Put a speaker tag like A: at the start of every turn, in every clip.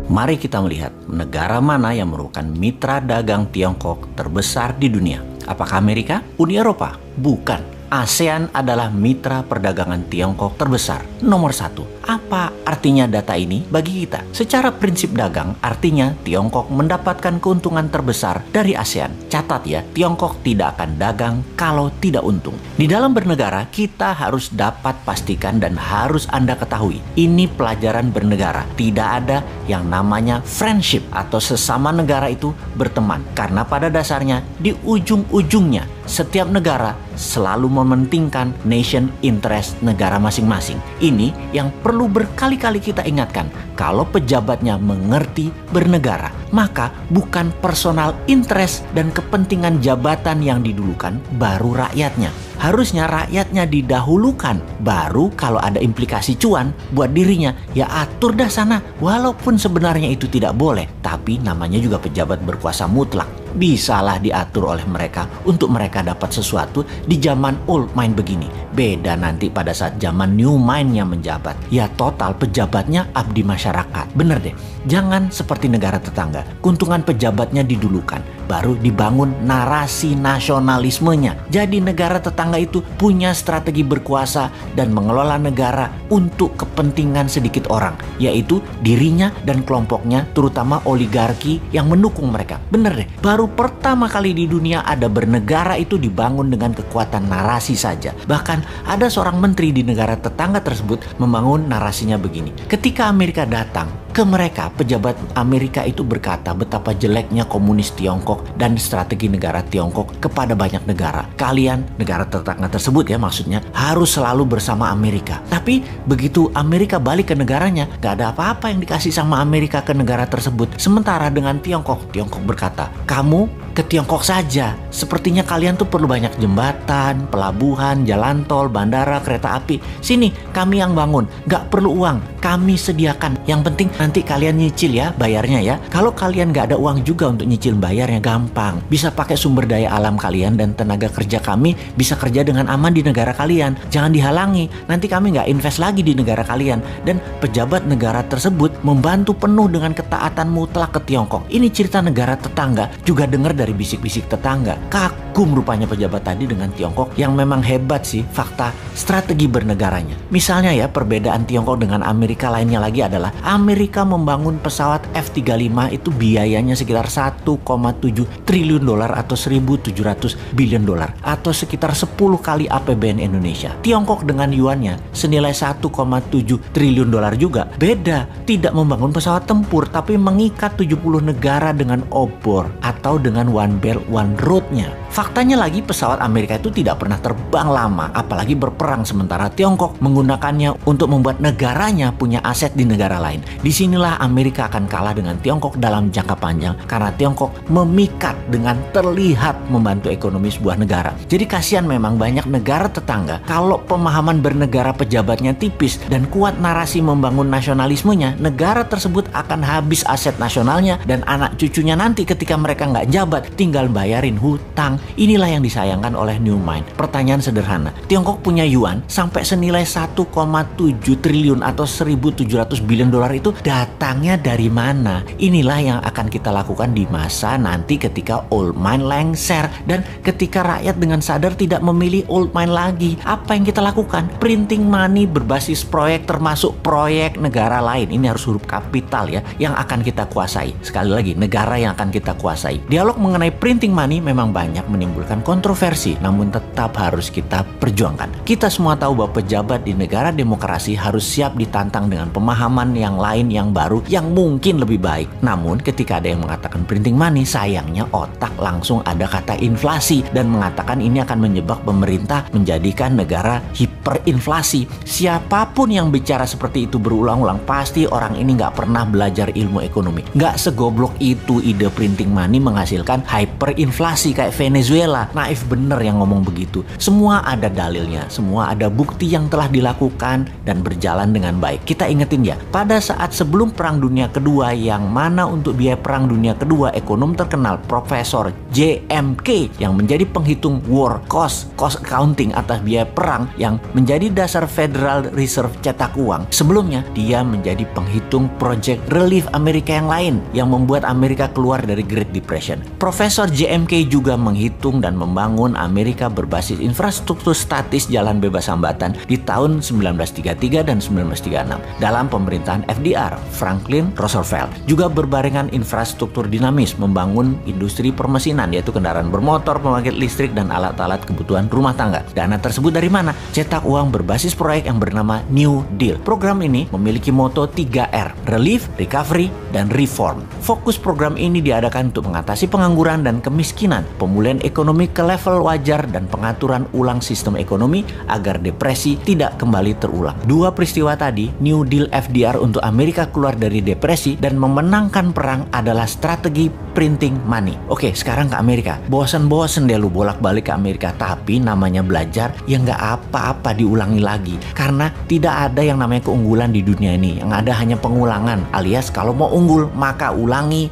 A: Mari kita melihat negara mana yang merupakan mitra dagang Tiongkok terbesar di dunia. Apakah Amerika? Uni Eropa? Bukan. ASEAN adalah mitra perdagangan Tiongkok terbesar, nomor 1. Apa artinya data ini bagi kita? Secara prinsip dagang, artinya Tiongkok mendapatkan keuntungan terbesar dari ASEAN. Catat ya, Tiongkok tidak akan dagang kalau tidak untung. Di dalam bernegara, kita harus dapat pastikan dan harus Anda ketahui, ini pelajaran bernegara. Tidak ada yang namanya friendship atau sesama negara itu berteman. Karena pada dasarnya, di ujung-ujungnya, setiap negara selalu mementingkan nation interest negara masing-masing. Ini yang perlu berkali-kali kita ingatkan. Kalau pejabatnya mengerti bernegara, maka bukan personal interest dan kepentingan jabatan yang didulukan, baru rakyatnya. Harusnya rakyatnya didahulukan, baru kalau ada implikasi cuan buat dirinya, ya atur dah sana. Walaupun sebenarnya itu tidak boleh, tapi namanya juga pejabat berkuasa mutlak. Bisalah diatur oleh mereka untuk mereka dapat sesuatu di zaman old mind begini. Beda nanti pada saat zaman new mind-nya menjabat. Ya total pejabatnya abdi masyarakat. Bener deh, jangan seperti negara tetangga. Keuntungan pejabatnya didulukan, baru dibangun narasi nasionalismenya. Jadi negara tetangga itu punya strategi berkuasa dan mengelola negara untuk kepentingan sedikit orang, yaitu dirinya dan kelompoknya, terutama oligarki yang mendukung mereka. Bener deh, baru pertama kali di dunia ada bernegara itu dibangun dengan kekuatan narasi saja. Bahkan ada seorang menteri di negara tetangga tersebut membangun narasinya begini. Ketika Amerika datang ke mereka, pejabat Amerika itu berkata betapa jeleknya komunis Tiongkok dan strategi negara Tiongkok kepada banyak negara. Kalian, negara tetangga tersebut ya maksudnya, harus selalu bersama Amerika. Tapi begitu Amerika balik ke negaranya, gak ada apa-apa yang dikasih sama Amerika ke negara tersebut. Sementara dengan Tiongkok, Tiongkok berkata, kamu ke Tiongkok saja. Sepertinya kalian tuh perlu banyak jembatan, pelabuhan, jalan tol, bandara, kereta api. Sini, kami yang bangun. Gak perlu uang, kami sediakan. Yang penting nanti kalian nyicil ya, bayarnya ya. Kalau kalian gak ada uang juga untuk nyicil bayarnya, gampang. Bisa pakai sumber daya alam kalian dan tenaga kerja kami bisa kerja dengan aman di negara kalian. Jangan dihalangi, nanti kami gak invest lagi di negara kalian. Dan pejabat negara tersebut membantu penuh dengan ketaatan mutlak ke Tiongkok. Ini cerita negara tetangga, juga dengar dari bisik-bisik tetangga. Kagum rupanya pejabat tadi dengan Tiongkok, yang memang hebat sih fakta strategi bernegaranya. Misalnya ya, perbedaan Tiongkok dengan Amerika lainnya lagi adalah Amerika membangun pesawat F-35 itu biayanya sekitar 1,7 triliun dolar atau 1.700 billion dolar atau sekitar 10 kali APBN Indonesia. Tiongkok dengan yuannya senilai 1,7 triliun dolar juga. Beda, tidak membangun pesawat tempur tapi mengikat 70 negara dengan obor atau dengan One Belt One Road-nya. Faktanya lagi pesawat Amerika itu tidak pernah terbang lama, apalagi berperang, sementara Tiongkok menggunakannya untuk membuat negaranya punya aset di negara lain. Disinilah Amerika akan kalah dengan Tiongkok dalam jangka panjang karena Tiongkok memikat dengan terlihat membantu ekonomi sebuah negara. Jadi kasihan memang banyak negara tetangga kalau pemahaman bernegara pejabatnya tipis dan kuat narasi membangun nasionalismenya, negara tersebut akan habis aset nasionalnya dan anak cucunya nanti ketika mereka nggak jabat tinggal bayarin hutang. Inilah yang disayangkan oleh New Mind. Pertanyaan sederhana, Tiongkok punya yuan sampai senilai 1,7 triliun atau 1.700 billion dolar itu datangnya dari mana? Inilah yang akan kita lakukan di masa nanti ketika old mind lengser dan ketika rakyat dengan sadar tidak memilih old mind lagi. Apa yang kita lakukan? Printing money berbasis proyek termasuk proyek negara lain. Ini harus huruf kapital ya, yang akan kita kuasai. Sekali lagi, negara yang akan kita kuasai. Dialog mengenai printing money memang banyak menimbulkan kontroversi, namun tetap harus kita perjuangkan. Kita semua tahu bahwa pejabat di negara demokrasi harus siap ditantang dengan pemahaman yang lain yang baru yang mungkin lebih baik. Namun ketika ada yang mengatakan printing money, sayangnya otak langsung ada kata inflasi dan mengatakan ini akan menyebab pemerintah menjadikan negara hiperinflasi. Siapapun yang bicara seperti itu berulang-ulang, pasti orang ini nggak pernah belajar ilmu ekonomi. Nggak segoblok itu ide printing money menghasilkan hyperinflasi kayak Venezuela Venezuela. Naif bener yang ngomong begitu. Semua ada dalilnya, semua ada bukti yang telah dilakukan dan berjalan dengan baik. Kita ingetin ya, pada saat sebelum Perang Dunia Kedua, yang mana untuk biaya Perang Dunia Kedua, ekonom terkenal Profesor JMK yang menjadi penghitung war cost accounting atas biaya perang yang menjadi dasar Federal Reserve cetak uang. Sebelumnya, dia menjadi penghitung Project Relief Amerika yang lain yang membuat Amerika keluar dari Great Depression. Profesor JMK juga menghitung dan membangun Amerika berbasis infrastruktur statis jalan bebas hambatan di tahun 1933 dan 1936 dalam pemerintahan FDR, Franklin Roosevelt. Juga berbarengan infrastruktur dinamis membangun industri permesinan, yaitu kendaraan bermotor, pembangkit listrik, dan alat-alat kebutuhan rumah tangga. Dana tersebut dari mana? Cetak uang berbasis proyek yang bernama New Deal. Program ini memiliki moto 3R, Relief, Recovery, dan Reform. Fokus program ini diadakan untuk mengatasi pengangguran dan kemiskinan, pemulihan ekonomi ke level wajar, dan pengaturan ulang sistem ekonomi agar depresi tidak kembali terulang. Dua peristiwa tadi, New Deal FDR untuk Amerika keluar dari depresi dan memenangkan perang, adalah strategi printing money. Oke, sekarang ke Amerika. Bosen-bosen deh lu bolak-balik ke Amerika, tapi namanya belajar ya nggak apa-apa diulangi lagi. Karena tidak ada yang namanya keunggulan di dunia ini. Yang ada hanya pengulangan, alias kalau mau unggul maka ulangi.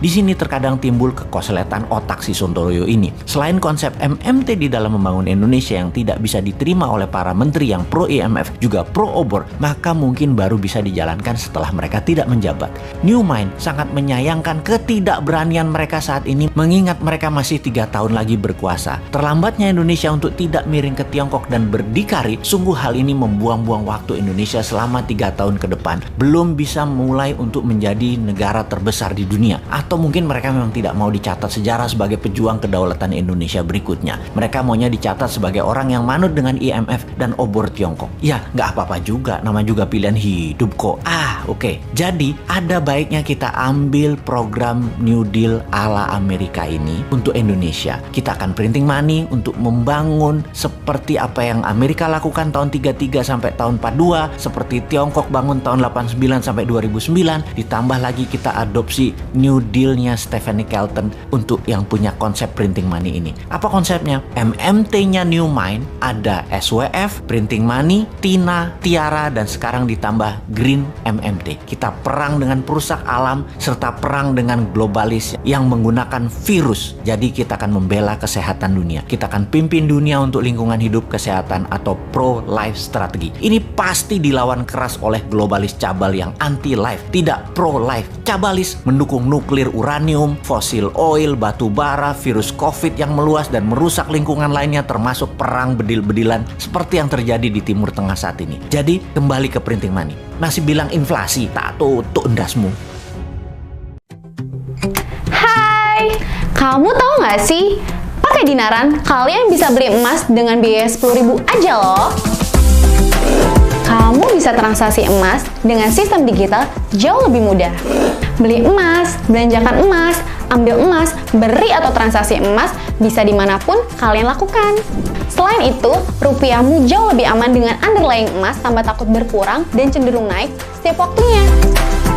A: Di sini terkadang timbul kekosletan otak si Sontoloyo ini. Selain konsep MMT di dalam membangun Indonesia yang tidak bisa diterima oleh para menteri yang pro IMF juga pro obor, maka mungkin baru bisa dijalankan setelah mereka tidak menjabat. New Mind sangat menyayangkan ketidakberanian mereka saat ini, mengingat mereka masih 3 tahun lagi berkuasa. Terlambatnya Indonesia untuk tidak miring ke Tiongkok dan berdikari, sungguh hal ini membuang-buang waktu Indonesia selama 3 tahun ke depan. Belum bisa mulai untuk menjadi negara terbesar di dunia. Atau mungkin mereka memang tidak mau dicatat sejarah sebagai pejuang kedaulatan Indonesia berikutnya. Mereka maunya dicatat sebagai orang yang manut dengan IMF dan obor Tiongkok. Ya, nggak apa-apa juga, nama juga pilihan hidup kok. Oke. Jadi, ada baiknya kita ambil program New Deal ala Amerika ini untuk Indonesia. Kita akan printing money untuk membangun seperti apa yang Amerika lakukan tahun 33 sampai tahun 42, seperti Tiongkok bangun tahun 89 sampai 2009, ditambah lagi kita adopsi New Deal-nya Stephanie Kelton untuk yang punya konsep printing money ini. Apa konsepnya? MMT-nya New Mind ada SWF, printing money, TINA, Tiara, dan sekarang ditambah Green MMT. Kita perang dengan perusak alam serta perang dengan globalis yang menggunakan virus. Jadi kita akan membela kesehatan dunia. Kita akan pimpin dunia untuk lingkungan hidup, kesehatan, atau pro-life strategi. Ini pasti dilawan keras oleh globalis cabal yang anti-life, tidak pro-life. Cabalis mendukung nuklir, uranium, fosil oil, batu bara, virus COVID yang meluas dan merusak lingkungan lainnya, termasuk perang bedil-bedilan seperti yang terjadi di Timur Tengah saat ini. Jadi kembali ke printing money. Masih bilang inflasi, tak tutup endasmu.
B: Hai, kamu tahu nggak sih? Pakai Dinaran, kalian bisa beli emas dengan biaya 10.000 aja loh. Kamu bisa transaksi emas dengan sistem digital jauh lebih mudah. Beli emas, belanjakan emas, ambil emas, beri atau transaksi emas bisa dimanapun kalian lakukan. Selain itu, rupiahmu jauh lebih aman dengan underlying emas tanpa takut berkurang dan cenderung naik setiap waktunya.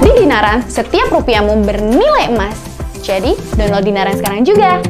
B: Di Dinaran, setiap rupiahmu bernilai emas. Jadi, download Dinaran sekarang juga.